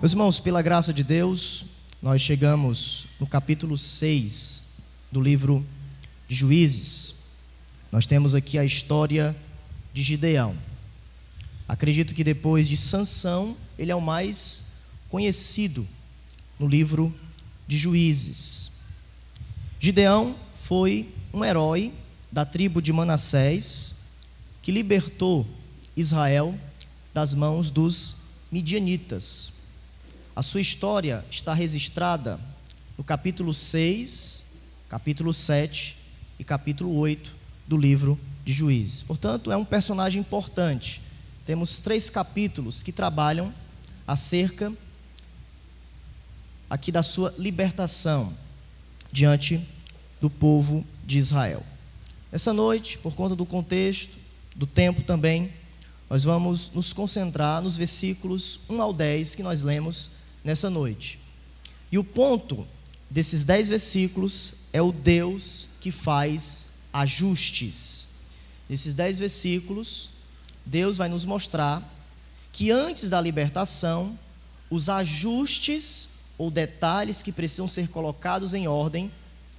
Meus irmãos, pela graça de Deus, nós chegamos no capítulo 6 do livro de Juízes. Nós temos aqui a história de Gideão. Acredito que depois de Sansão, ele é o mais conhecido no livro de Juízes. Gideão foi um herói da tribo de Manassés que libertou Israel das mãos dos midianitas. A sua história está registrada no capítulo 6, capítulo 7 e capítulo 8 do livro de Juízes. Portanto, é um personagem importante. Temos 3 capítulos que trabalham acerca aqui da sua libertação diante do povo de Israel. Essa noite, por conta do contexto, do tempo também, nós vamos nos concentrar nos versículos 1 ao 10 que nós lemos nessa noite. E o ponto desses 10 versículos é o Deus que faz ajustes. Nesses 10 versículos, Deus vai nos mostrar que antes da libertação, os ajustes ou detalhes que precisam ser colocados em ordem,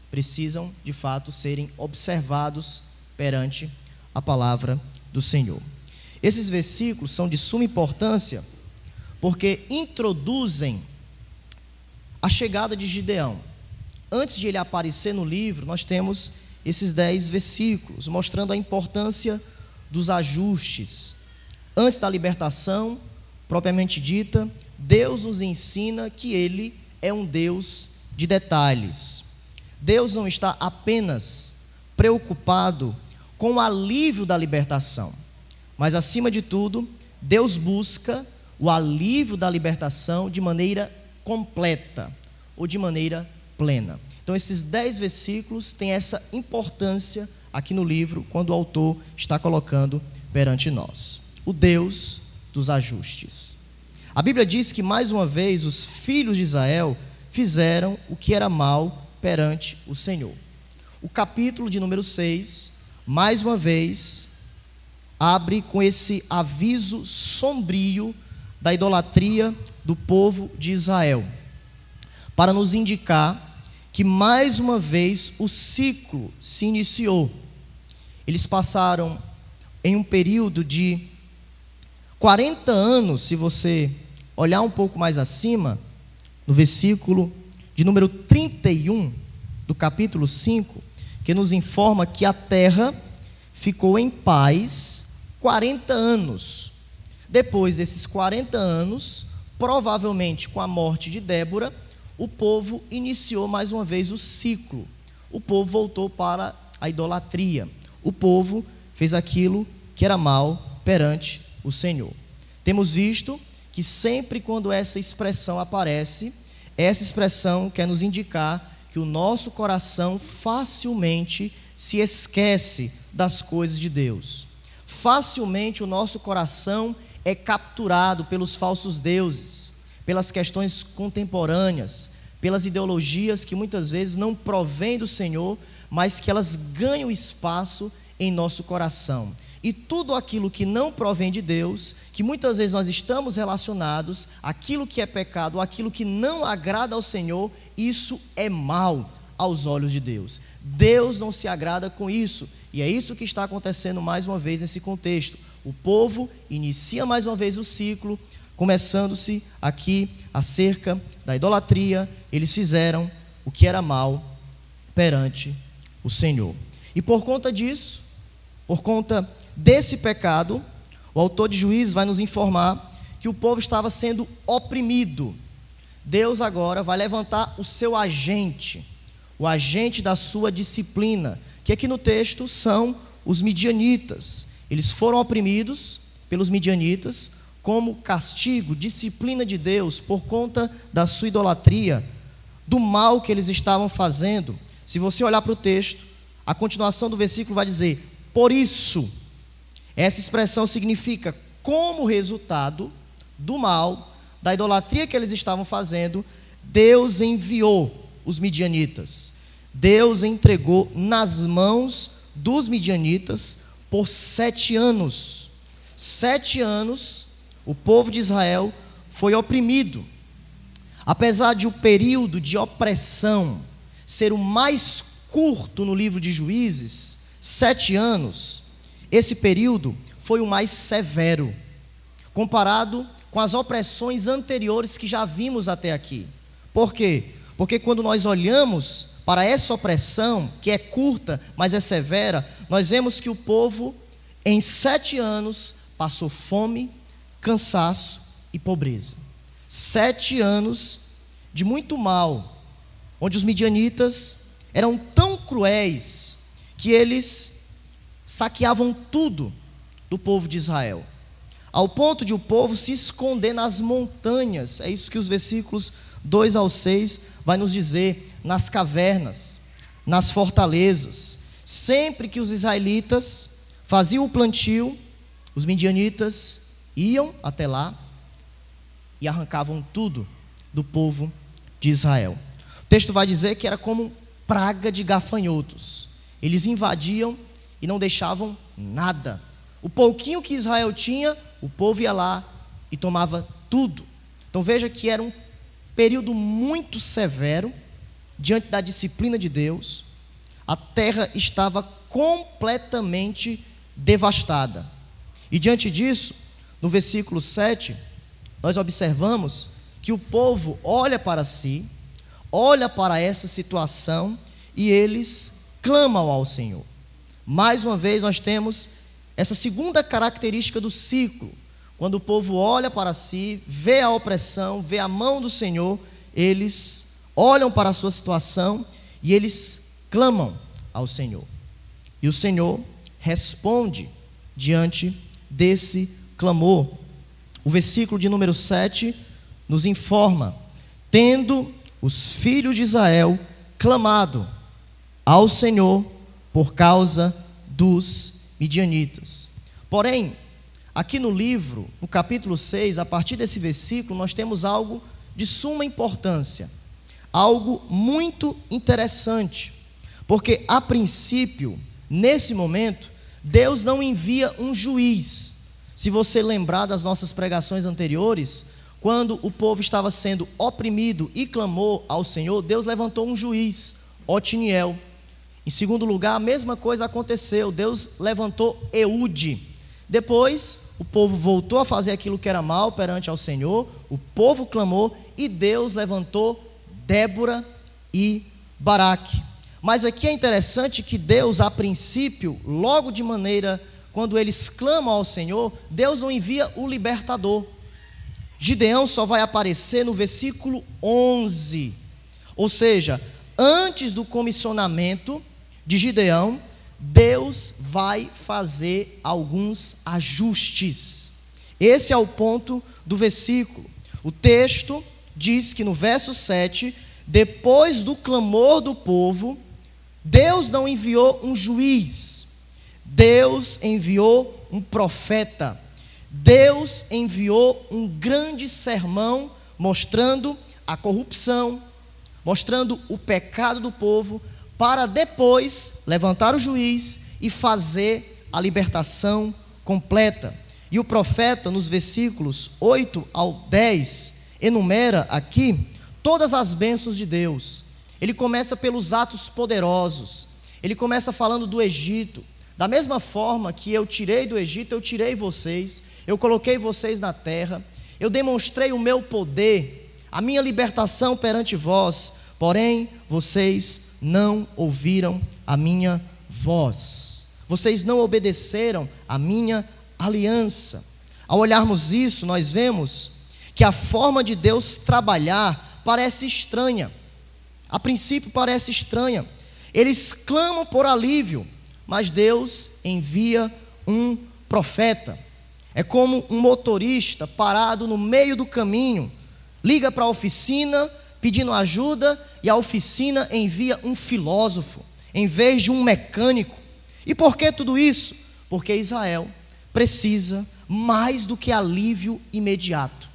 precisam de fato serem observados perante a palavra do Senhor. Esses versículos são de suma importância porque introduzem a chegada de Gideão. Antes de ele aparecer no livro, nós temos esses 10 versículos, mostrando a importância dos ajustes. Antes da libertação, propriamente dita, Deus nos ensina que Ele é um Deus de detalhes. Deus não está apenas preocupado com o alívio da libertação, mas, acima de tudo, Deus busca o alívio da libertação de maneira completa ou de maneira plena. Então, esses 10 versículos têm essa importância aqui no livro, quando o autor está colocando perante nós. O Deus dos ajustes. A Bíblia diz que, mais uma vez, os filhos de Israel fizeram o que era mal perante o Senhor. O capítulo de número 6, mais uma vez, abre com esse aviso sombrio da idolatria do povo de Israel, para nos indicar que mais uma vez o ciclo se iniciou. Eles passaram em um período de 40 anos, se você olhar um pouco mais acima, no versículo de número 31 do capítulo 5, que nos informa que a terra ficou em paz 40 anos. Depois desses 40 anos, provavelmente com a morte de Débora, o povo iniciou mais uma vez o ciclo. O povo voltou para a idolatria. O povo fez aquilo que era mal perante o Senhor. Temos visto que sempre quando essa expressão aparece, essa expressão quer nos indicar que o nosso coração facilmente se esquece das coisas de Deus. Facilmente o nosso coração é capturado pelos falsos deuses, pelas questões contemporâneas, pelas ideologias que muitas vezes não provêm do Senhor, mas que elas ganham espaço em nosso coração. E tudo aquilo que não provém de Deus, que muitas vezes nós estamos relacionados, aquilo que é pecado, aquilo que não agrada ao Senhor, isso é mal aos olhos de Deus. Deus não se agrada com isso, e é isso que está acontecendo mais uma vez nesse contexto. O povo inicia mais uma vez o ciclo, começando-se aqui acerca da idolatria. Eles fizeram o que era mal perante o Senhor. E por conta disso, por conta desse pecado, o autor de Juízes vai nos informar que o povo estava sendo oprimido. Deus agora vai levantar o seu agente, o agente da sua disciplina, que aqui no texto são os midianitas. Eles foram oprimidos pelos midianitas como castigo, disciplina de Deus por conta da sua idolatria, do mal que eles estavam fazendo. Se você olhar para o texto, a continuação do versículo vai dizer: por isso. Essa expressão significa como resultado do mal, da idolatria que eles estavam fazendo, Deus enviou os midianitas. Deus entregou nas mãos dos midianitas por 7 anos. 7 anos o povo de Israel foi oprimido. Apesar de o período de opressão ser o mais curto no livro de Juízes, 7 anos, esse período foi o mais severo, comparado com as opressões anteriores que já vimos até aqui. Por quê? Porque quando nós olhamos para essa opressão, que é curta, mas é severa, nós vemos que o povo, em 7 anos, passou fome, cansaço e pobreza. 7 anos de muito mal, onde os midianitas eram tão cruéis que eles saqueavam tudo do povo de Israel, ao ponto de o povo se esconder nas montanhas. É isso que os versículos 2 ao 6 vai nos dizer, nas cavernas, nas fortalezas. Sempre que os israelitas faziam o plantio, os midianitas iam até lá e arrancavam tudo do povo de Israel. O texto vai dizer que era como praga de gafanhotos. Eles invadiam e não deixavam nada. O pouquinho que Israel tinha, o povo ia lá e tomava tudo. Então veja que era um período muito severo diante da disciplina de Deus. A terra estava completamente devastada. E diante disso, no versículo 7, nós observamos que o povo olha para si, olha para essa situação e eles clamam ao Senhor. Mais uma vez nós temos essa segunda característica do ciclo. Quando o povo olha para si, vê a opressão, vê a mão do Senhor, eles olham para a sua situação e eles clamam ao Senhor. E o Senhor responde diante desse clamor. O versículo de número 7 nos informa: tendo os filhos de Israel clamado ao Senhor por causa dos midianitas. Porém, aqui no livro, no capítulo 6, a partir desse versículo, nós temos algo de suma importância, algo muito interessante, porque a princípio, nesse momento, Deus não envia um juiz. Se você lembrar das nossas pregações anteriores, quando o povo estava sendo oprimido e clamou ao Senhor, Deus levantou um juiz, Otiniel. Em segundo lugar, a mesma coisa aconteceu, Deus levantou Eude. Depois, o povo voltou a fazer aquilo que era mal perante ao Senhor, o povo clamou e Deus levantou Débora e Baraque. Mas aqui é interessante que Deus, a princípio, logo de maneira, quando eles clamam ao Senhor, Deus não envia o libertador. Gideão só vai aparecer no versículo 11, ou seja, antes do comissionamento de Gideão, Deus vai fazer alguns ajustes. Esse é o ponto do versículo. O texto diz que no verso 7, depois do clamor do povo, Deus não enviou um juiz, Deus enviou um profeta. Deus enviou um grande sermão mostrando a corrupção, mostrando o pecado do povo, para depois levantar o juiz e fazer a libertação completa. E o profeta, nos versículos 8 ao 10, enumera aqui todas as bênçãos de Deus. Ele começa pelos atos poderosos, ele começa falando do Egito. Da mesma forma que eu tirei do Egito, eu tirei vocês, eu coloquei vocês na terra, eu demonstrei o meu poder, a minha libertação perante vós, porém vocês não ouviram a minha voz, vocês não obedeceram a minha aliança. Ao olharmos isso, nós vemos que a forma de Deus trabalhar parece estranha, a princípio parece estranha. Eles clamam por alívio, mas Deus envia um profeta. É como um motorista parado no meio do caminho, liga para a oficina pedindo ajuda e a oficina envia um filósofo em vez de um mecânico. E por que tudo isso? Porque Israel precisa mais do que alívio imediato.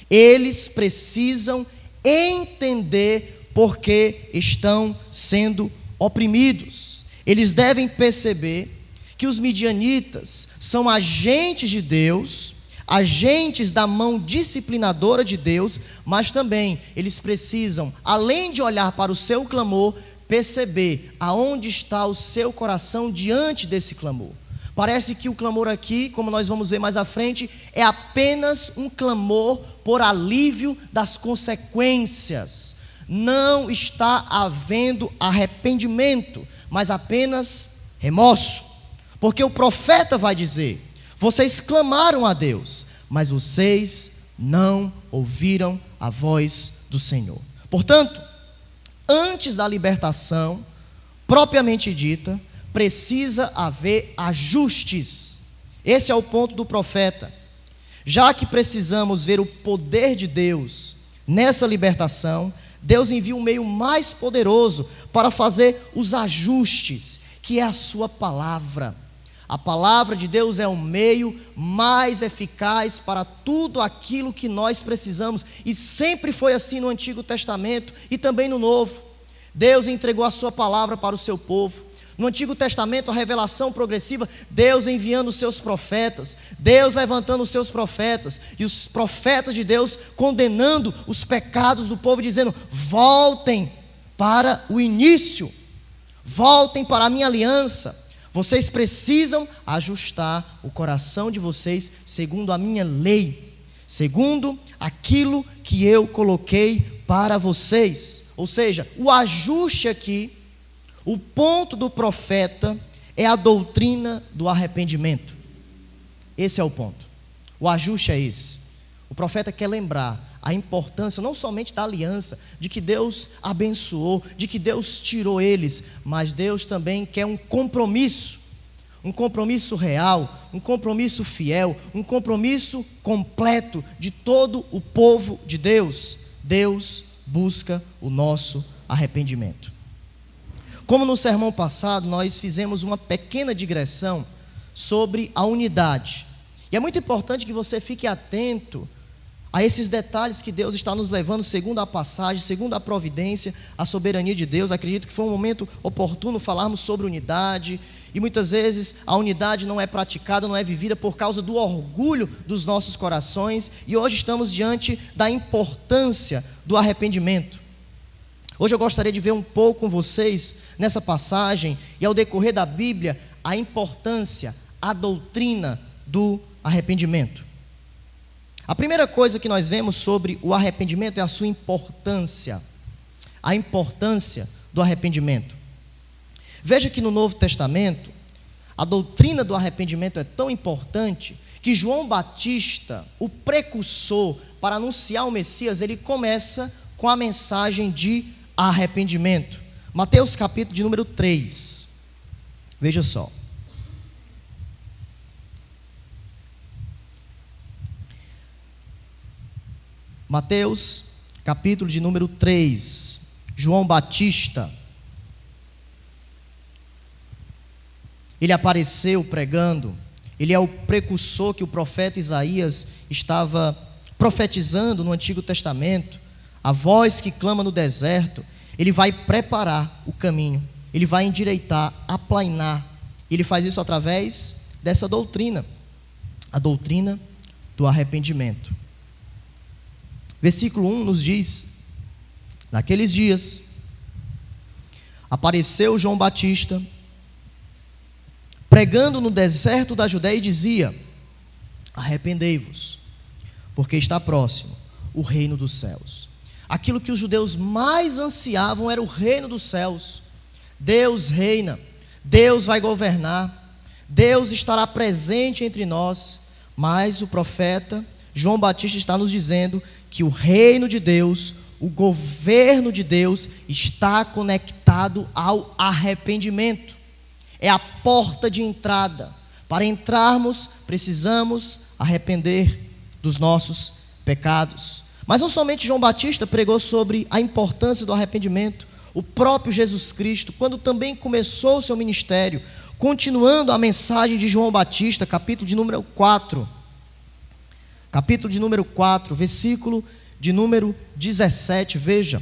Eles precisam entender por que estão sendo oprimidos. Eles devem perceber que os midianitas são agentes de Deus, agentes da mão disciplinadora de Deus, mas também eles precisam, além de olhar para o seu clamor, perceber aonde está o seu coração diante desse clamor. Parece que o clamor aqui, como nós vamos ver mais à frente, é apenas um clamor por alívio das consequências. Não está havendo arrependimento, mas apenas remorso. Porque o profeta vai dizer: vocês clamaram a Deus, mas vocês não ouviram a voz do Senhor. Portanto, antes da libertação propriamente dita, precisa haver ajustes. Esse é o ponto do profeta. Já que precisamos ver o poder de Deus nessa libertação, Deus envia um meio mais poderoso para fazer os ajustes, que é a sua palavra. A palavra de Deus é o meio mais eficaz para tudo aquilo que nós precisamos, e sempre foi assim no Antigo Testamento e também no Novo. Deus entregou a sua palavra para o seu povo. No Antigo Testamento, a revelação progressiva, Deus enviando os seus profetas, Deus levantando os seus profetas, e os profetas de Deus condenando os pecados do povo, dizendo: voltem para o início, voltem para a minha aliança. Vocês precisam ajustar o coração de vocês segundo a minha lei, segundo aquilo que eu coloquei para vocês. Ou seja, o ajuste aqui, o ponto do profeta é a doutrina do arrependimento. Esse é o ponto. O ajuste é esse. O profeta quer lembrar a importância não somente da aliança, de que Deus abençoou, de que Deus tirou eles, mas Deus também quer um compromisso real, um compromisso fiel, um compromisso completo de todo o povo de Deus. Deus busca o nosso arrependimento. Como no sermão passado, nós fizemos uma pequena digressão sobre a unidade. E é muito importante que você fique atento a esses detalhes que Deus está nos levando, segundo a passagem, segundo a providência, a soberania de Deus. Acredito que foi um momento oportuno falarmos sobre unidade. E muitas vezes a unidade não é praticada, não é vivida por causa do orgulho dos nossos corações. E hoje estamos diante da importância do arrependimento. Hoje eu gostaria de ver um pouco com vocês, nessa passagem, e ao decorrer da Bíblia, a importância, a doutrina do arrependimento. A primeira coisa que nós vemos sobre o arrependimento é a sua importância. A importância do arrependimento. Veja que no Novo Testamento, a doutrina do arrependimento é tão importante que João Batista, o precursor para anunciar o Messias, ele começa com a mensagem de arrependimento. Mateus capítulo de número 3. Veja só. Mateus capítulo de número 3. João Batista, ele apareceu pregando. Ele é o precursor que o profeta Isaías estava profetizando no Antigo Testamento. A voz que clama no deserto. Ele vai preparar o caminho, ele vai endireitar, aplainar. Ele faz isso através dessa doutrina, a doutrina do arrependimento. Versículo 1 nos diz: naqueles dias apareceu João Batista pregando no deserto da Judéia e dizia: arrependei-vos, porque está próximo o reino dos céus. Aquilo que os judeus mais ansiavam era o reino dos céus. Deus reina, Deus vai governar, Deus estará presente entre nós. Mas o profeta João Batista está nos dizendo que o reino de Deus, o governo de Deus está conectado ao arrependimento. É a porta de entrada. Para entrarmos, precisamos arrepender dos nossos pecados. Mas não somente João Batista pregou sobre a importância do arrependimento. O próprio Jesus Cristo, quando também começou o seu ministério, continuando a mensagem de João Batista, capítulo de número 4. Capítulo de número 4, versículo de número 17, veja.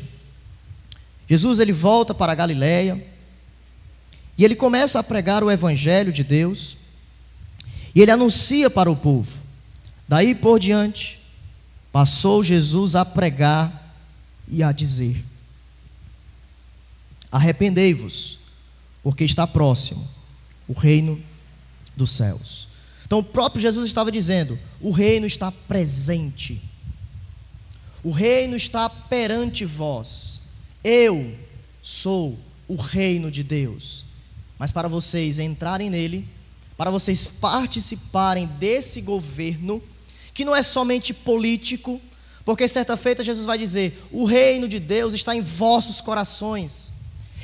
Jesus, ele volta para a Galileia, e ele começa a pregar o evangelho de Deus, e ele anuncia para o povo: Daí por diante, passou Jesus a pregar e a dizer: arrependei-vos, porque está próximo o reino dos céus. Então o próprio Jesus estava dizendo: o reino está presente, o reino está perante vós. Eu sou o reino de Deus. Mas para vocês entrarem nele, para vocês participarem desse governo, que não é somente político, porque certa feita Jesus vai dizer: o reino de Deus está em vossos corações.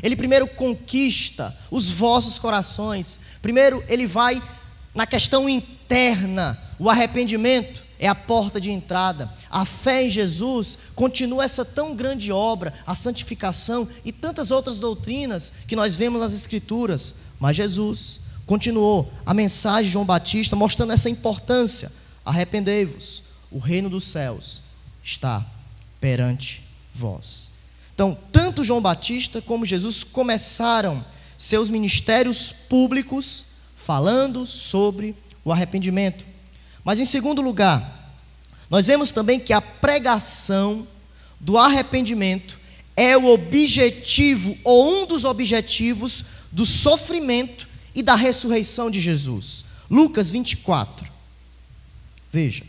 Ele primeiro conquista os vossos corações. Primeiro ele vai na questão interna. O arrependimento é a porta de entrada. A fé em Jesus continua essa tão grande obra, a santificação e tantas outras doutrinas que nós vemos nas Escrituras. Mas Jesus continuou a mensagem de João Batista mostrando essa importância: arrependei-vos, o reino dos céus está perante vós. Então, tanto João Batista como Jesus começaram seus ministérios públicos falando sobre o arrependimento. Mas em segundo lugar, nós vemos também que a pregação do arrependimento é o objetivo, ou um dos objetivos, do sofrimento e da ressurreição de Jesus. Lucas 24. Veja.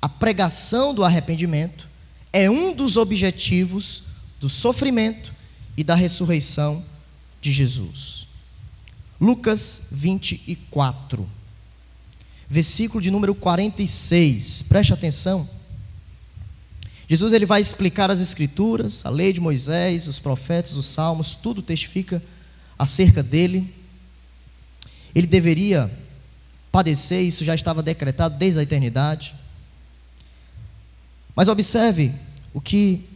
A pregação do arrependimento é um dos objetivos do sofrimento e da ressurreição de Jesus. Lucas 24, versículo de número 46, preste atenção. Jesus ele vai explicar as Escrituras, a lei de Moisés, os profetas, os salmos, tudo testifica acerca dele. Ele deveria padecer, isso já estava decretado desde a eternidade. Mas observe o que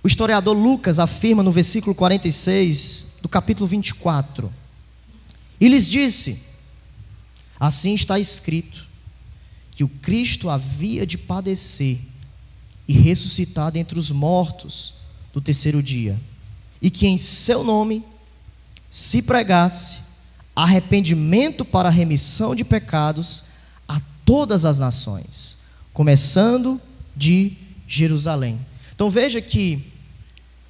o historiador Lucas afirma no versículo 46 do capítulo 24. E lhes disse: assim está escrito, que o Cristo havia de padecer e ressuscitar dentre os mortos do terceiro dia, e que em seu nome se pregasse arrependimento para a remissão de pecados a todas as nações, começando de Jerusalém. Então veja que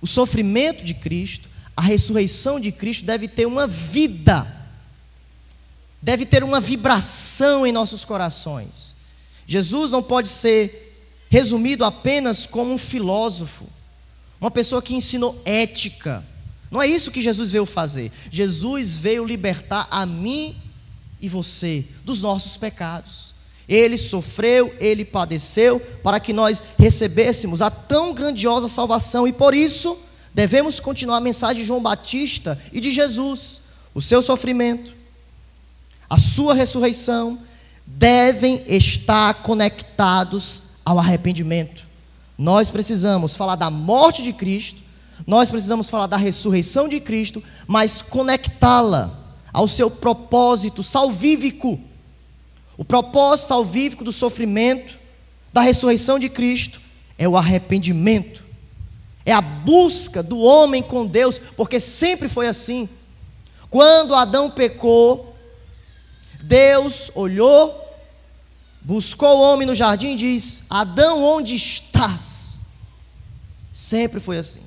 o sofrimento de Cristo, a ressurreição de Cristo deve ter uma vida, deve ter uma vibração em nossos corações. Jesus não pode ser resumido apenas como um filósofo, uma pessoa que ensinou ética. Não é isso que Jesus veio fazer. Jesus veio libertar a mim e você dos nossos pecados. Ele sofreu, ele padeceu para que nós recebêssemos a tão grandiosa salvação, e por isso devemos continuar a mensagem de João Batista e de Jesus. O seu sofrimento, a sua ressurreição devem estar conectados ao arrependimento. Nós precisamos falar da morte de Cristo, nós precisamos falar da ressurreição de Cristo, mas conectá-la ao seu propósito salvífico. O propósito salvífico do sofrimento, da ressurreição de Cristo, é o arrependimento, é a busca do homem com Deus, porque sempre foi assim. Quando Adão pecou, Deus olhou, buscou o homem no jardim e diz: Adão, onde estás? Sempre foi assim.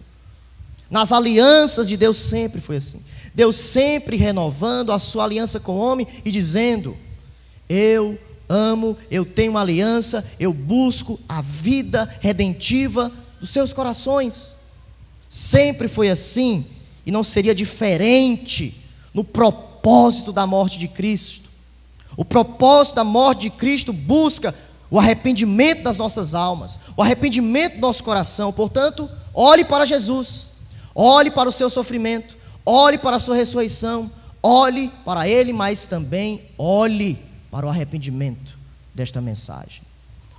Nas alianças de Deus sempre foi assim. Deus sempre renovando a sua aliança com o homem e dizendo: eu amo, eu tenho uma aliança, eu busco a vida redentiva dos seus corações. Sempre foi assim, e não seria diferente no propósito da morte de Cristo. O propósito da morte de Cristo busca o arrependimento das nossas almas, o arrependimento do nosso coração. Portanto, olhe para Jesus, olhe para o seu sofrimento, olhe para a sua ressurreição, olhe para Ele, mas também olhe para o arrependimento desta mensagem.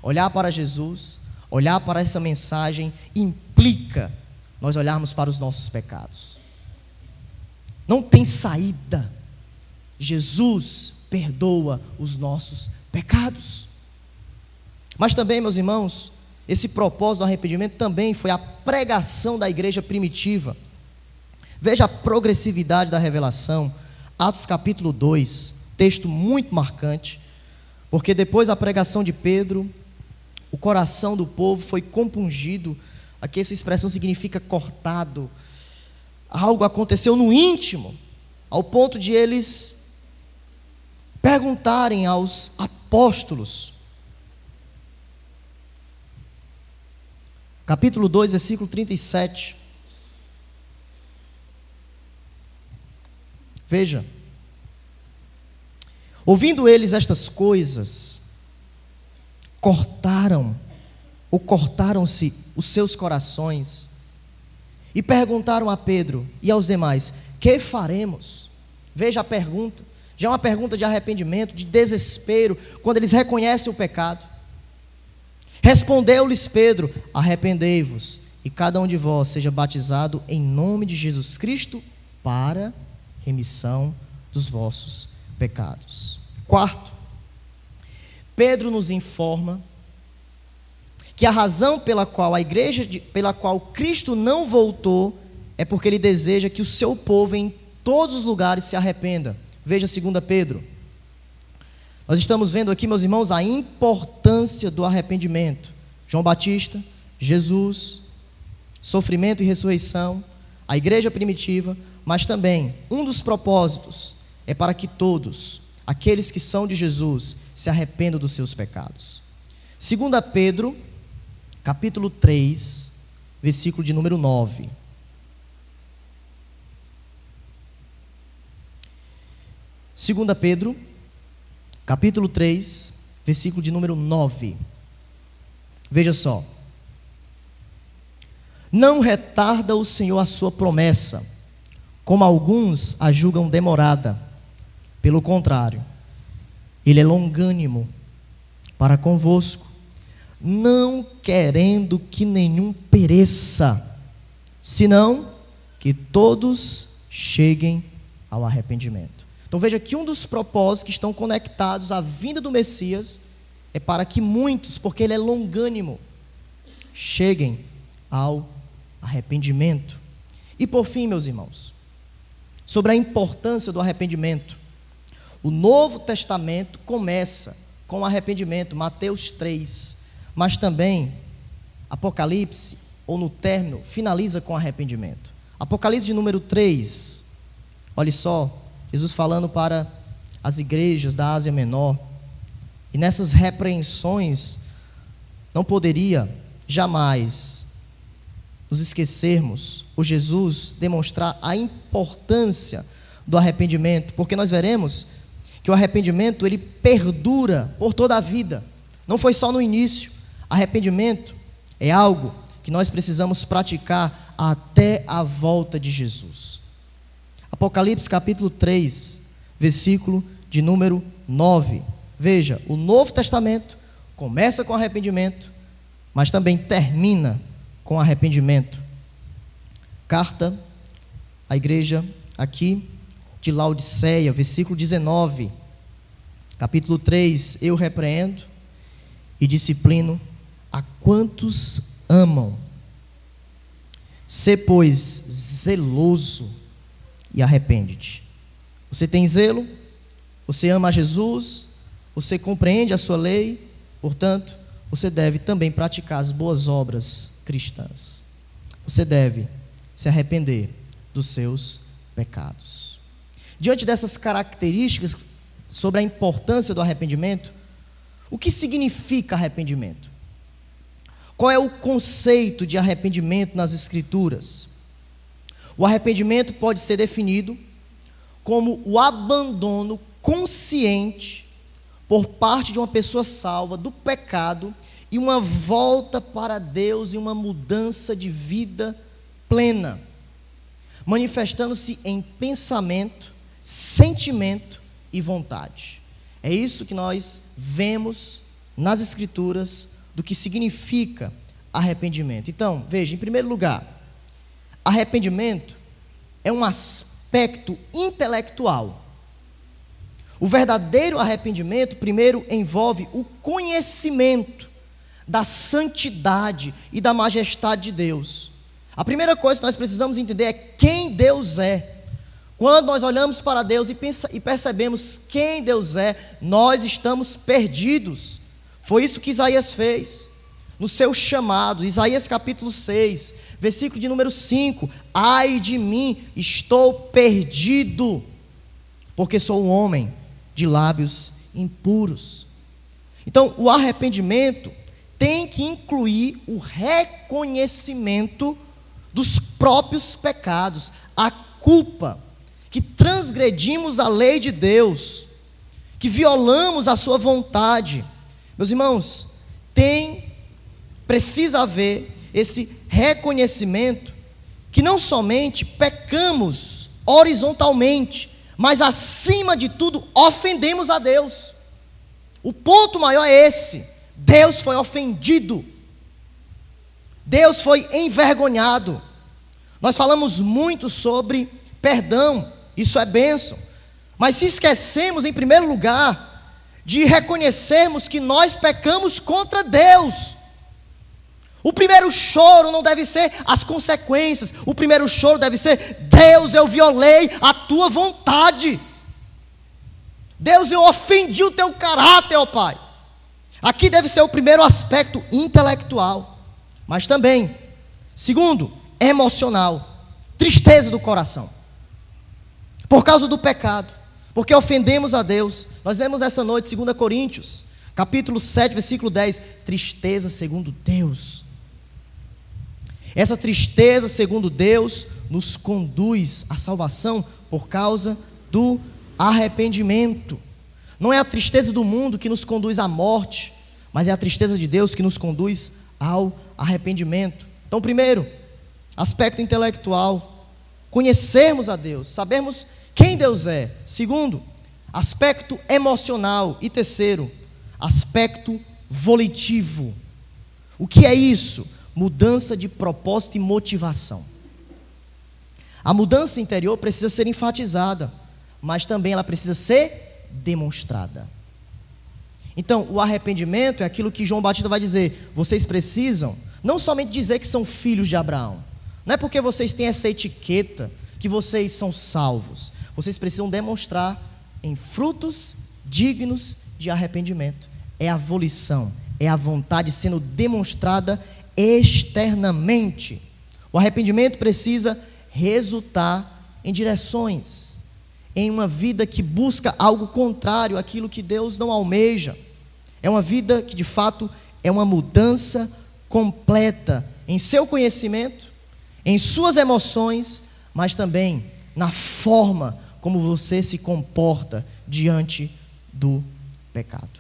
Olhar para Jesus, olhar para essa mensagem implica nós olharmos para os nossos pecados. Não tem saída. Jesus perdoa os nossos pecados. Mas também, meus irmãos, esse propósito do arrependimento também foi a pregação da igreja primitiva. Veja a progressividade da revelação. Atos capítulo 2, texto muito marcante, porque depois da pregação de Pedro, o coração do povo foi compungido. Aqui essa expressão significa cortado. Algo aconteceu no íntimo, ao ponto de eles perguntarem aos apóstolos. Capítulo 2, versículo 37. Veja. Ouvindo eles estas coisas, cortaram-se os seus corações e perguntaram a Pedro e aos demais: que faremos? Veja a pergunta, já é uma pergunta de arrependimento, de desespero, quando eles reconhecem o pecado. Respondeu-lhes Pedro: arrependei-vos e cada um de vós seja batizado em nome de Jesus Cristo para remissão dos vossos pecados. Quarto, Pedro nos informa que a razão pela qual Cristo não voltou é porque ele deseja que o seu povo em todos os lugares se arrependa. Veja 2 Pedro. Nós estamos vendo aqui, meus irmãos, a importância do arrependimento. João Batista, Jesus, sofrimento e ressurreição, a igreja primitiva, mas também um dos propósitos é para que todos, aqueles que são de Jesus, se arrependam dos seus pecados. 2 Pedro, capítulo 3, versículo de número 9. Segunda Pedro, capítulo 3, versículo de número 9. Veja só. Não retarda o Senhor a sua promessa, como alguns a julgam demorada. Pelo contrário, Ele é longânimo para convosco, não querendo que nenhum pereça, senão que todos cheguem ao arrependimento. Então veja que um dos propósitos que estão conectados à vinda do Messias é para que muitos, porque Ele é longânimo, cheguem ao arrependimento. E por fim, meus irmãos, sobre a importância do arrependimento, o Novo Testamento começa com o arrependimento, Mateus 3, mas também Apocalipse, ou no término, finaliza com arrependimento. Apocalipse de número 3, olha só, Jesus falando para as igrejas da Ásia Menor, e nessas repreensões, não poderia jamais nos esquecermos, ou Jesus demonstrar a importância do arrependimento, porque nós veremos que o arrependimento ele perdura por toda a vida, não foi só no início. Arrependimento é algo que nós precisamos praticar até a volta de Jesus. Apocalipse capítulo 3, versículo de número 9. Veja, o Novo Testamento começa com arrependimento, mas também termina com arrependimento. Carta à igreja aqui de Laodiceia, versículo 19, capítulo 3, eu repreendo e disciplino a quantos amam. Sê, pois, zeloso e arrepende-te. Você tem zelo? Você ama a Jesus? Você compreende a sua lei? Portanto, você deve também praticar as boas obras cristãs. Você deve se arrepender dos seus pecados. Diante dessas características sobre a importância do arrependimento, o que significa arrependimento? Qual é o conceito de arrependimento nas Escrituras? O arrependimento pode ser definido como o abandono consciente por parte de uma pessoa salva do pecado e uma volta para Deus e uma mudança de vida plena, manifestando-se em pensamento, sentimento e vontade. É isso que nós vemos nas Escrituras do que significa arrependimento. Então, veja, em primeiro lugar, arrependimento é um aspecto intelectual. O verdadeiro arrependimento, primeiro, envolve o conhecimento da santidade e da majestade de Deus. A primeira coisa que nós precisamos entender é quem Deus é. Quando nós olhamos para Deus e percebemos quem Deus é, nós estamos perdidos. Foi isso que Isaías fez no seu chamado. Isaías capítulo 6, versículo de número 5: ai de mim, estou perdido, porque sou um homem de lábios impuros. Então, o arrependimento tem que incluir o reconhecimento dos próprios pecados, a culpa, que transgredimos a lei de Deus, que violamos a sua vontade. Meus irmãos, precisa haver esse reconhecimento que não somente pecamos horizontalmente, mas acima de tudo ofendemos a Deus. O ponto maior é esse: Deus foi ofendido, Deus foi envergonhado. Nós falamos muito sobre perdão, isso é bênção, mas se esquecemos em primeiro lugar de reconhecermos que nós pecamos contra Deus. O primeiro choro não deve ser as consequências, o primeiro choro deve ser: Deus, eu violei a tua vontade, Deus, eu ofendi o teu caráter, ó Pai. Aqui deve ser o primeiro aspecto intelectual, mas também, segundo, emocional, tristeza do coração, por causa do pecado, porque ofendemos a Deus. Nós lemos essa noite 2 Coríntios, capítulo 7, versículo 10, tristeza segundo Deus. Essa tristeza segundo Deus nos conduz à salvação por causa do arrependimento. Não é a tristeza do mundo que nos conduz à morte, mas é a tristeza de Deus que nos conduz ao arrependimento. Então, primeiro, aspecto intelectual, conhecermos a Deus, sabermos quem Deus é. Segundo, aspecto emocional. E terceiro, aspecto volitivo. O que é isso? Mudança de propósito e motivação. A mudança interior precisa ser enfatizada, mas também ela precisa ser demonstrada. Então, o arrependimento é aquilo que João Batista vai dizer: vocês precisam não somente dizer que são filhos de Abraão, não é porque vocês têm essa etiqueta que vocês são salvos. Vocês precisam demonstrar em frutos dignos de arrependimento. É a volição, é a vontade sendo demonstrada externamente. O arrependimento precisa resultar em direções, em uma vida que busca algo contrário àquilo que Deus não almeja. É uma vida que de fato é uma mudança completa em seu conhecimento, em suas emoções, mas também na forma como você se comporta diante do pecado.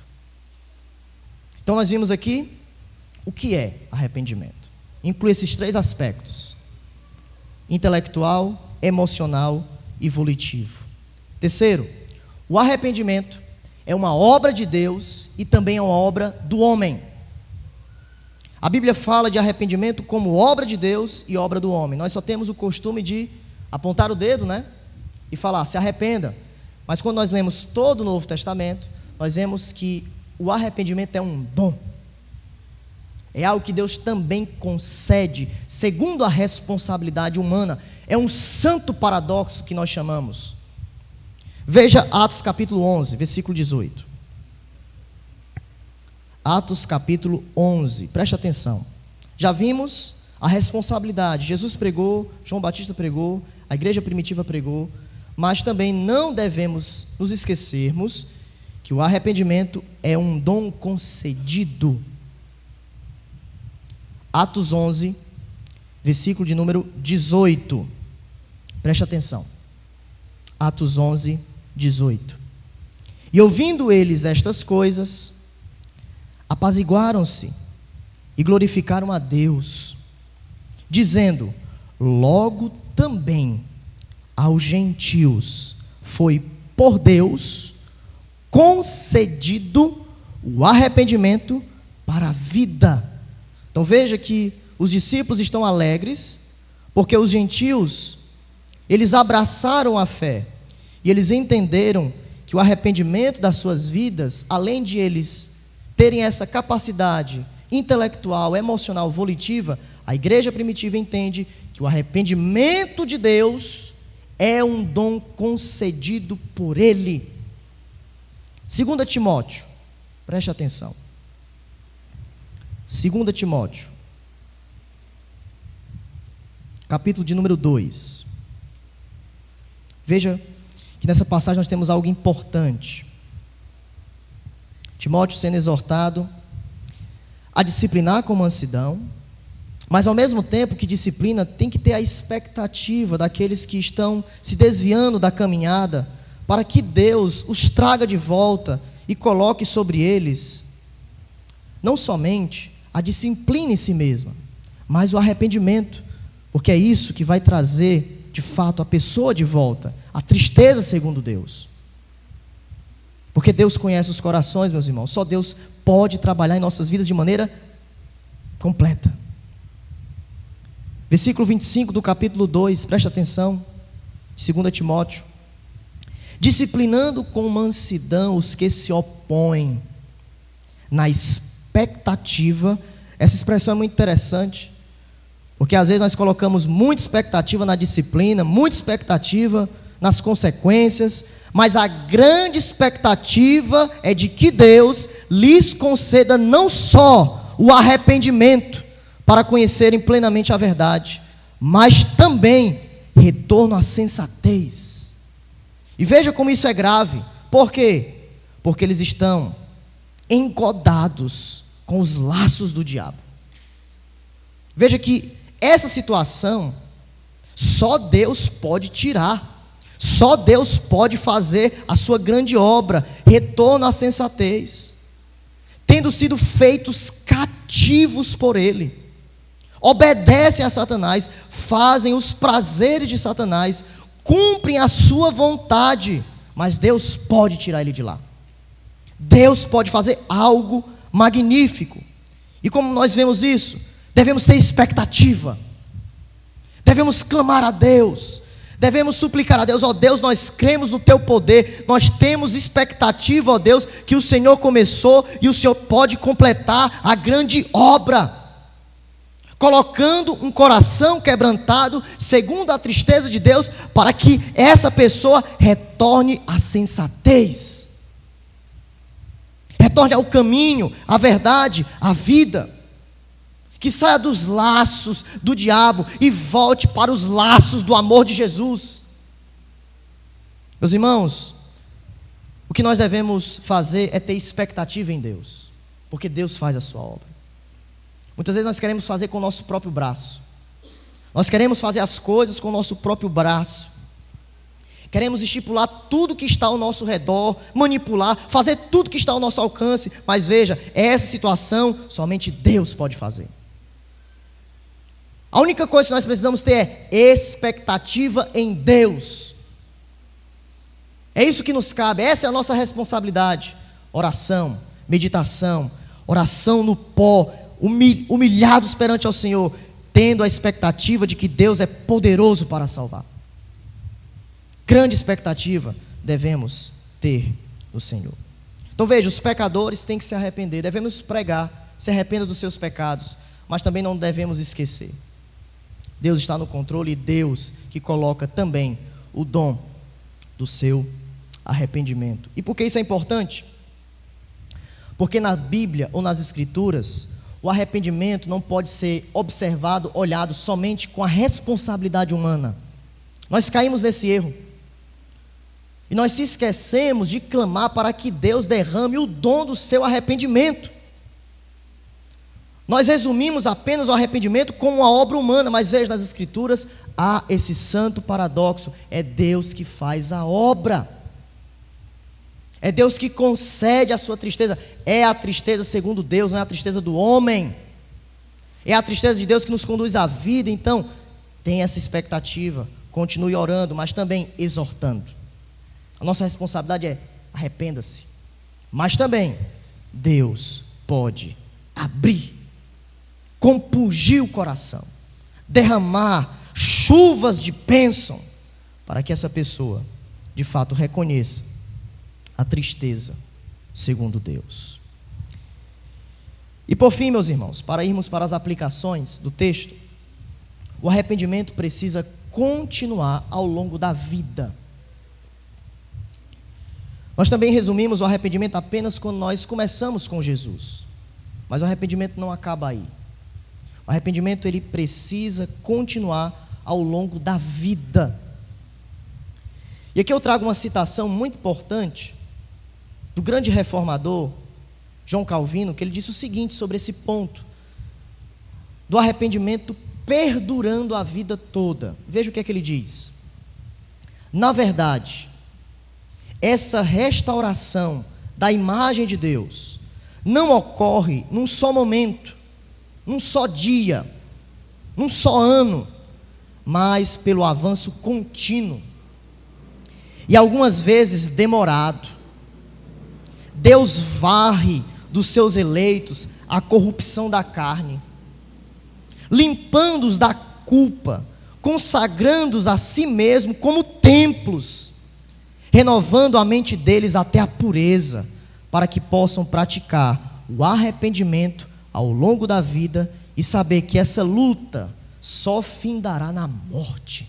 Então nós vimos aqui o que é arrependimento. Inclui esses três aspectos: intelectual, emocional e volitivo. Terceiro, o arrependimento é uma obra de Deus e também é uma obra do homem. A Bíblia fala de arrependimento como obra de Deus e obra do homem. Nós só temos o costume de apontar o dedo, e falar: se arrependa. Mas quando nós lemos todo o Novo Testamento, nós vemos que o arrependimento é um dom. É algo que Deus também concede, segundo a responsabilidade humana. É um santo paradoxo que nós chamamos. Veja Atos capítulo 11, versículo 18. Atos capítulo 11, preste atenção. Já vimos a responsabilidade. Jesus pregou, João Batista pregou, a igreja primitiva pregou, mas também não devemos nos esquecermos que o arrependimento é um dom concedido. Atos 11, versículo de número 18. Preste atenção. Atos 11, 18. E ouvindo eles estas coisas, apaziguaram-se e glorificaram a Deus, dizendo: logo também aos gentios foi por Deus concedido o arrependimento para a vida. Então veja que os discípulos estão alegres, porque os gentios, eles abraçaram a fé, e eles entenderam que o arrependimento das suas vidas, além de eles terem essa capacidade intelectual, emocional, volitiva, a igreja primitiva entende que o arrependimento de Deus é um dom concedido por Ele. 2 Timóteo, preste atenção. 2 Timóteo, capítulo de número 2. Veja que nessa passagem nós temos algo importante. Timóteo sendo exortado a disciplinar com mansidão, mas ao mesmo tempo que disciplina, tem que ter a expectativa daqueles que estão se desviando da caminhada, para que Deus os traga de volta e coloque sobre eles, não somente a disciplina em si mesma, mas o arrependimento, porque é isso que vai trazer, de fato, a pessoa de volta, a tristeza segundo Deus. Porque Deus conhece os corações, meus irmãos, só Deus pode trabalhar em nossas vidas de maneira completa. Versículo 25 do capítulo 2, preste atenção, 2 Timóteo. Disciplinando com mansidão os que se opõem, na expectativa. Essa expressão é muito interessante, porque às vezes nós colocamos muita expectativa na disciplina, muita expectativa nas consequências, mas a grande expectativa é de que Deus lhes conceda não só o arrependimento, para conhecerem plenamente a verdade, mas também retorno à sensatez. E veja como isso é grave. Por quê? Porque eles estão engodados com os laços do diabo. Veja que essa situação só Deus pode tirar, só Deus pode fazer a sua grande obra, retorno à sensatez, tendo sido feitos cativos por Ele. Obedecem a Satanás, fazem os prazeres de Satanás, cumprem a sua vontade, mas Deus pode tirar ele de lá. Deus pode fazer algo magnífico. E como nós vemos isso, devemos ter expectativa, devemos clamar a Deus, devemos suplicar a Deus: ó Deus, nós cremos no Teu poder, nós temos expectativa, ó Deus, que o Senhor começou e o Senhor pode completar a grande obra, colocando um coração quebrantado, segundo a tristeza de Deus, para que essa pessoa retorne à sensatez, retorne ao caminho, à verdade, à vida, que saia dos laços do diabo e volte para os laços do amor de Jesus. Meus irmãos, o que nós devemos fazer é ter expectativa em Deus, porque Deus faz a sua obra. Muitas vezes nós queremos fazer com o nosso próprio braço. Nós queremos fazer as coisas com o nosso próprio braço. Queremos estipular tudo que está ao nosso redor, manipular, fazer tudo que está ao nosso alcance. Mas veja, essa situação somente Deus pode fazer. A única coisa que nós precisamos ter é expectativa em Deus. É isso que nos cabe, essa é a nossa responsabilidade. Oração, meditação, oração no pó, humilhados perante ao Senhor, tendo a expectativa de que Deus é poderoso para salvar. Grande expectativa devemos ter no Senhor. Então veja, os pecadores têm que se arrepender, devemos pregar: se arrependa dos seus pecados, mas também não devemos esquecer, Deus está no controle, e Deus que coloca também o dom do seu arrependimento. E por que isso é importante? Porque na Bíblia ou nas Escrituras, o arrependimento não pode ser observado, olhado somente com a responsabilidade humana. Nós caímos nesse erro. E nós se esquecemos de clamar para que Deus derrame o dom do seu arrependimento. Nós resumimos apenas o arrependimento como uma obra humana, mas veja, nas Escrituras há esse santo paradoxo: é Deus que faz a obra. É Deus que concede a sua tristeza. É a tristeza segundo Deus, não é a tristeza do homem. É a tristeza de Deus que nos conduz à vida. Então, tenha essa expectativa, continue orando, mas também exortando. A nossa responsabilidade é: arrependa-se. Mas também, Deus pode abrir, compungir o coração, derramar chuvas de bênção, para que essa pessoa, de fato, reconheça a tristeza segundo Deus. E por fim, meus irmãos, para irmos para as aplicações do texto, o arrependimento precisa continuar ao longo da vida. Nós também resumimos o arrependimento apenas quando nós começamos com Jesus. Mas o arrependimento não acaba aí. O arrependimento ele precisa continuar ao longo da vida. E aqui eu trago uma citação muito importante do grande reformador João Calvino, que ele disse o seguinte sobre esse ponto do arrependimento perdurando a vida toda. Veja o que é que ele diz. Na verdade, essa restauração da imagem de Deus não ocorre num só momento, num só dia, num só ano, mas pelo avanço contínuo e algumas vezes demorado. Deus varre dos seus eleitos a corrupção da carne, limpando-os da culpa, consagrando-os a si mesmo como templos, renovando a mente deles até a pureza, para que possam praticar o arrependimento ao longo da vida e saber que essa luta só findará na morte.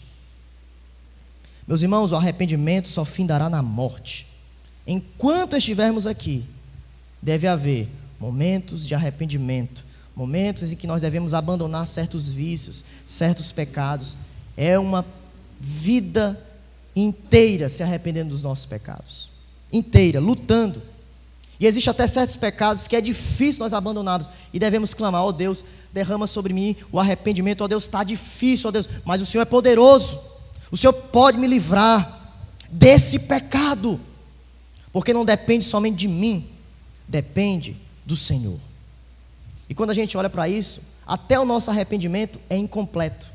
Meus irmãos, o arrependimento só findará na morte. Enquanto estivermos aqui, deve haver momentos de arrependimento, momentos em que nós devemos abandonar certos vícios, certos pecados. É uma vida inteira se arrependendo dos nossos pecados, inteira, lutando. E existe até certos pecados que é difícil nós abandonarmos e devemos clamar: ó Deus, derrama sobre mim o arrependimento. Ó Deus, está difícil, ó Deus, mas o Senhor é poderoso, o Senhor pode me livrar desse pecado, porque não depende somente de mim, depende do Senhor. E quando a gente olha para isso, até o nosso arrependimento é incompleto.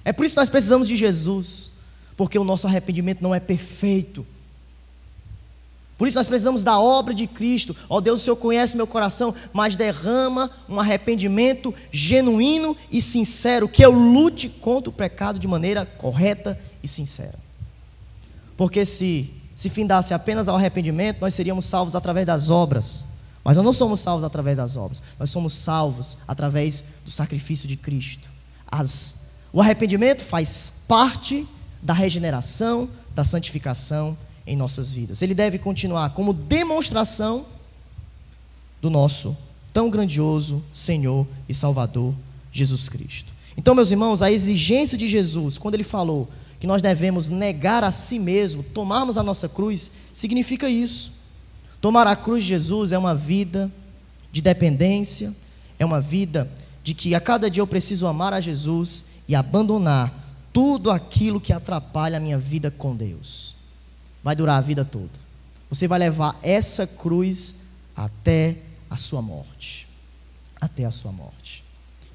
É por isso que nós precisamos de Jesus, porque o nosso arrependimento não é perfeito. Por isso nós precisamos da obra de Cristo. Ó Deus, o Senhor conhece meu coração, mas derrama um arrependimento genuíno e sincero, que eu lute contra o pecado de maneira correta e sincera. Porque se findasse apenas ao arrependimento, nós seríamos salvos através das obras. Mas nós não somos salvos através das obras, nós somos salvos através do sacrifício de Cristo. O arrependimento faz parte da regeneração, da santificação em nossas vidas. Ele deve continuar como demonstração do nosso tão grandioso Senhor e Salvador Jesus Cristo. Então, meus irmãos, a exigência de Jesus, quando ele falou que nós devemos negar a si mesmo, tomarmos a nossa cruz, significa isso. Tomar a cruz de Jesus é uma vida de dependência, é uma vida de que a cada dia eu preciso amar a Jesus e abandonar tudo aquilo que atrapalha a minha vida com Deus. Vai durar a vida toda. Você vai levar essa cruz até a sua morte. Até a sua morte.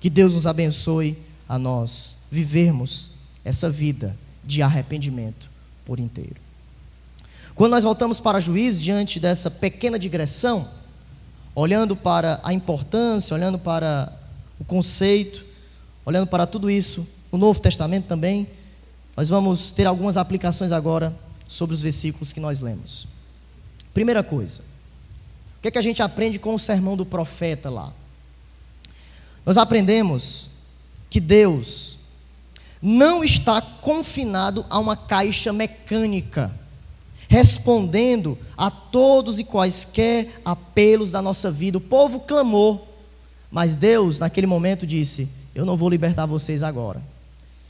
Que Deus nos abençoe a nós vivermos essa vida de arrependimento por inteiro. Quando nós voltamos para Juízes, diante dessa pequena digressão, olhando para a importância, olhando para o conceito, olhando para tudo isso, o Novo Testamento também, nós vamos ter algumas aplicações agora sobre os versículos que nós lemos. Primeira coisa, o que a gente aprende com o sermão do profeta lá? Nós aprendemos que Deus não está confinado a uma caixa mecânica, respondendo a todos e quaisquer apelos da nossa vida. O povo clamou, mas Deus naquele momento disse: eu não vou libertar vocês agora.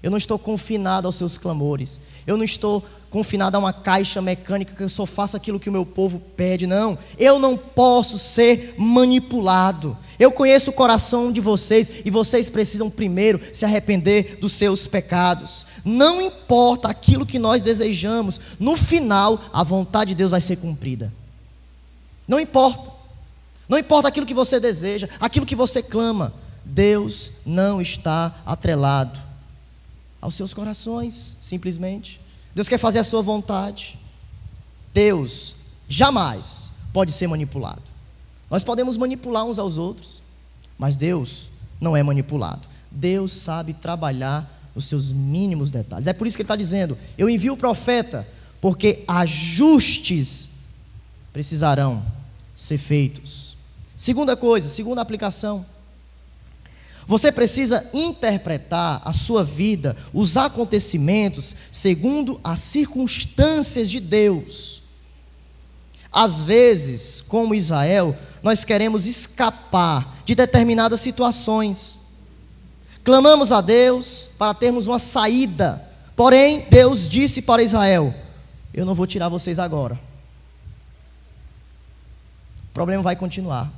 Eu não estou confinado aos seus clamores. Eu não estou confinado a uma caixa mecânica que eu só faço aquilo que o meu povo pede. Não, eu não posso ser manipulado. Eu conheço o coração de vocês e vocês precisam primeiro se arrepender dos seus pecados. Não importa aquilo que nós desejamos, no final a vontade de Deus vai ser cumprida. Não importa. Não importa aquilo que você deseja, aquilo que você clama. Deus não está atrelado aos seus corações, simplesmente. Deus quer fazer a sua vontade. Deus jamais pode ser manipulado. Nós podemos manipular uns aos outros, mas Deus não é manipulado. Deus sabe trabalhar os seus mínimos detalhes. É por isso que ele está dizendo: eu envio o profeta, porque ajustes precisarão ser feitos. Segunda coisa, segunda aplicação: Você precisa interpretar a sua vida, os acontecimentos, segundo as circunstâncias de Deus. Às vezes, como Israel, nós queremos escapar de determinadas situações. Clamamos a Deus para termos uma saída. Porém, Deus disse para Israel: eu não vou tirar vocês agora. O problema vai continuar.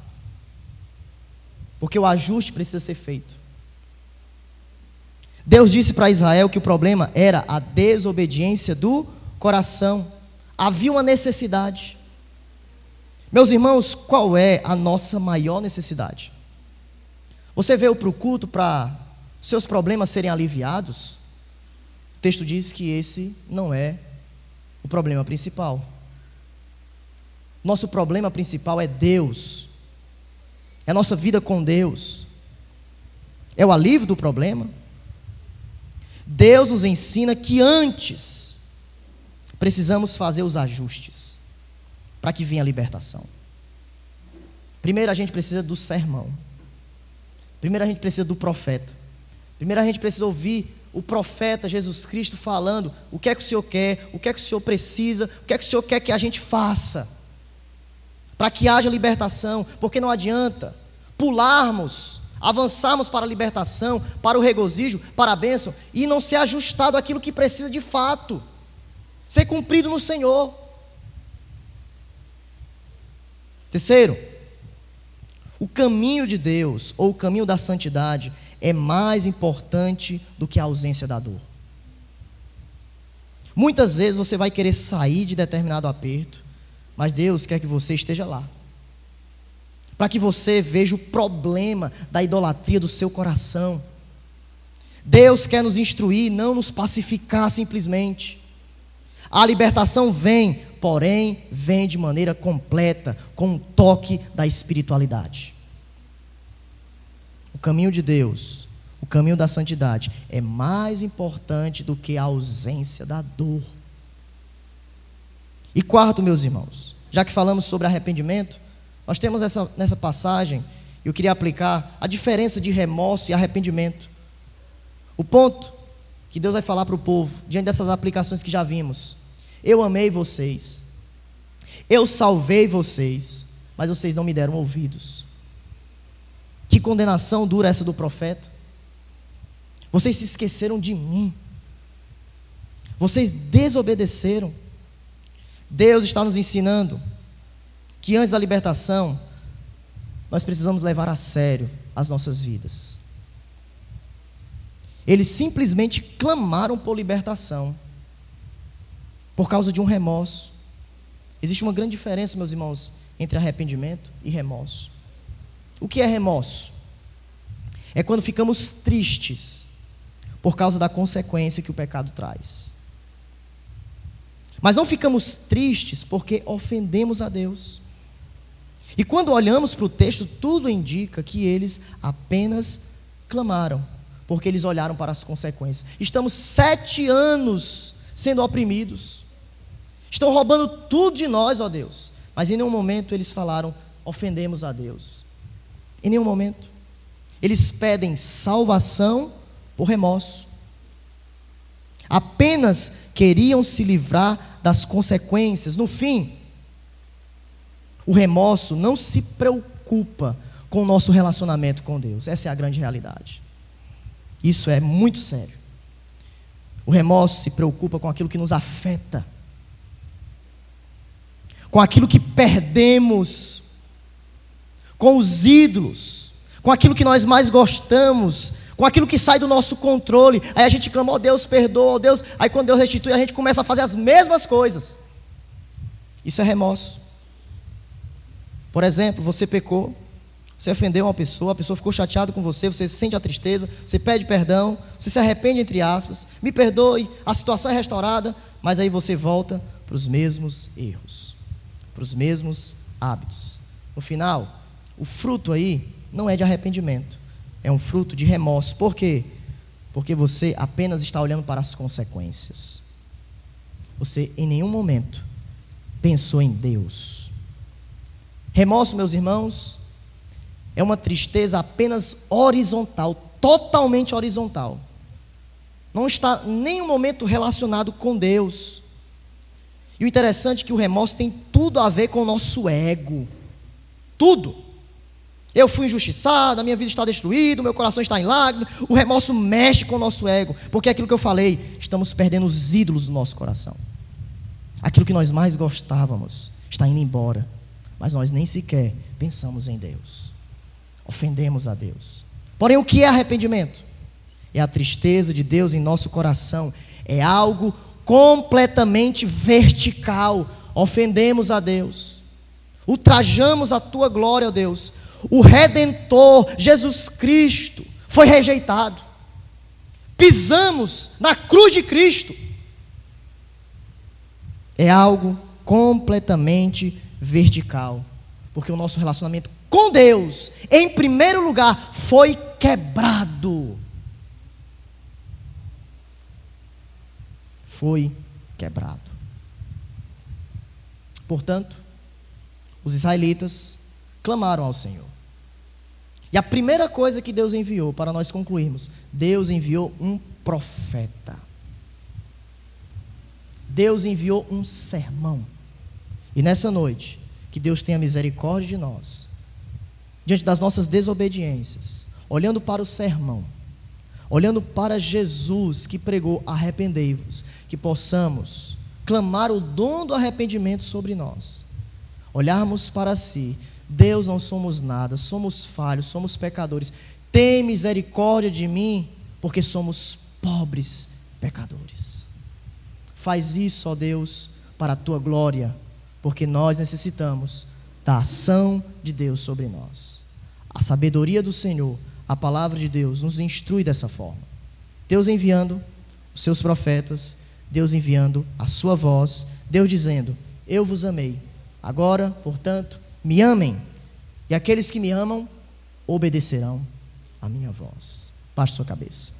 Porque o ajuste precisa ser feito. Deus disse para Israel que o problema era a desobediência do coração. Havia uma necessidade. Meus irmãos, qual é a nossa maior necessidade? Você veio para o culto para seus problemas serem aliviados? O texto diz que esse não é o problema principal. Nosso problema principal é Deus. É a nossa vida com Deus. É o alívio do problema. Deus nos ensina que antes precisamos fazer os ajustes para que venha a libertação. Primeiro a gente precisa do sermão. Primeiro a gente precisa do profeta. Primeiro a gente precisa ouvir o profeta Jesus Cristo falando o que é que o Senhor quer, o que é que o Senhor precisa, o que é que o Senhor quer que a gente faça, para que haja libertação. Porque não adianta pularmos, avançarmos para a libertação, para o regozijo, para a bênção, e não ser ajustado àquilo que precisa de fato ser cumprido no Senhor. Terceiro, o caminho de Deus, ou o caminho da santidade, é mais importante do que a ausência da dor. Muitas vezes você vai querer sair de determinado aperto, mas Deus quer que você esteja lá, para que você veja o problema da idolatria do seu coração. Deus quer nos instruir, não nos pacificar simplesmente. A libertação vem, porém, vem de maneira completa, com um toque da espiritualidade. O caminho de Deus, o caminho da santidade, é mais importante do que a ausência da dor. E quarto, meus irmãos, já que falamos sobre arrependimento, nós temos nessa passagem, eu queria aplicar a diferença de remorso e arrependimento. O ponto que Deus vai falar para o povo, diante dessas aplicações que já vimos: eu amei vocês, eu salvei vocês, mas vocês não me deram ouvidos. Que condenação dura essa do profeta. Vocês se esqueceram de mim, vocês desobedeceram. Deus está nos ensinando que antes da libertação, nós precisamos levar a sério as nossas vidas. Eles simplesmente clamaram por libertação, por causa de um remorso. Existe uma grande diferença, meus irmãos, entre arrependimento e remorso. O que é remorso? É quando ficamos tristes por causa da consequência que o pecado traz. Mas não ficamos tristes porque ofendemos a Deus. E quando olhamos para o texto, tudo indica que eles apenas clamaram, porque eles olharam para as consequências. Estamos 7 anos sendo oprimidos. Estão roubando tudo de nós, ó Deus. Mas em nenhum momento eles falaram: ofendemos a Deus. Em nenhum momento. Eles pedem salvação por remorso. Apenas queriam se livrar das consequências. No fim, o remorso não se preocupa com o nosso relacionamento com Deus. Essa é a grande realidade. Isso é muito sério. O remorso se preocupa com aquilo que nos afeta, com aquilo que perdemos, com os ídolos, com aquilo que nós mais gostamos, com aquilo que sai do nosso controle. Aí a gente clama: ó Deus, perdoa, ó Deus. Aí quando Deus restitui, a gente começa a fazer as mesmas coisas. Isso é remorso. Por exemplo, você pecou, você ofendeu uma pessoa, a pessoa ficou chateada com você, você sente a tristeza, você pede perdão, você se arrepende, entre aspas, me perdoe, a situação é restaurada, mas aí você volta para os mesmos erros, para os mesmos hábitos. No final, o fruto aí não é de arrependimento, é um fruto de remorso. Por quê? Porque você apenas está olhando para as consequências. Você em nenhum momento pensou em Deus. Remorso, meus irmãos, é uma tristeza apenas horizontal, totalmente horizontal. Não está em nenhum momento relacionado com Deus. E o interessante é que o remorso tem tudo a ver com o nosso ego. Tudo. Eu fui injustiçado, a minha vida está destruída, o meu coração está em lágrimas. O remorso mexe com o nosso ego, porque é aquilo que eu falei, estamos perdendo os ídolos do nosso coração. Aquilo que nós mais gostávamos está indo embora, mas nós nem sequer pensamos em Deus. Ofendemos a Deus. Porém, o que é arrependimento? É a tristeza de Deus em nosso coração. É algo completamente vertical. Ofendemos a Deus. Ultrajamos a tua glória, ó Deus. O Redentor, Jesus Cristo, foi rejeitado. Pisamos na cruz de Cristo. É algo completamente vertical. Porque o nosso relacionamento com Deus, em primeiro lugar, foi quebrado. Foi quebrado. Portanto, os israelitas clamaram ao Senhor. E a primeira coisa que Deus enviou, para nós concluirmos, Deus enviou um profeta. Deus enviou um sermão. E nessa noite, que Deus tenha misericórdia de nós, diante das nossas desobediências, olhando para o sermão, olhando para Jesus que pregou, arrependei-vos, que possamos clamar o dom do arrependimento sobre nós, olharmos para si. Deus, não somos nada, somos falhos, somos pecadores, tem misericórdia de mim, porque somos pobres pecadores. Faz isso, ó Deus, para a tua glória, porque nós necessitamos da ação de Deus sobre nós. A sabedoria do Senhor, a palavra de Deus nos instrui dessa forma. Deus enviando os seus profetas, Deus enviando a sua voz, Deus dizendo: eu vos amei, agora, portanto, me amem, e aqueles que me amam obedecerão a minha voz. Baixe sua cabeça.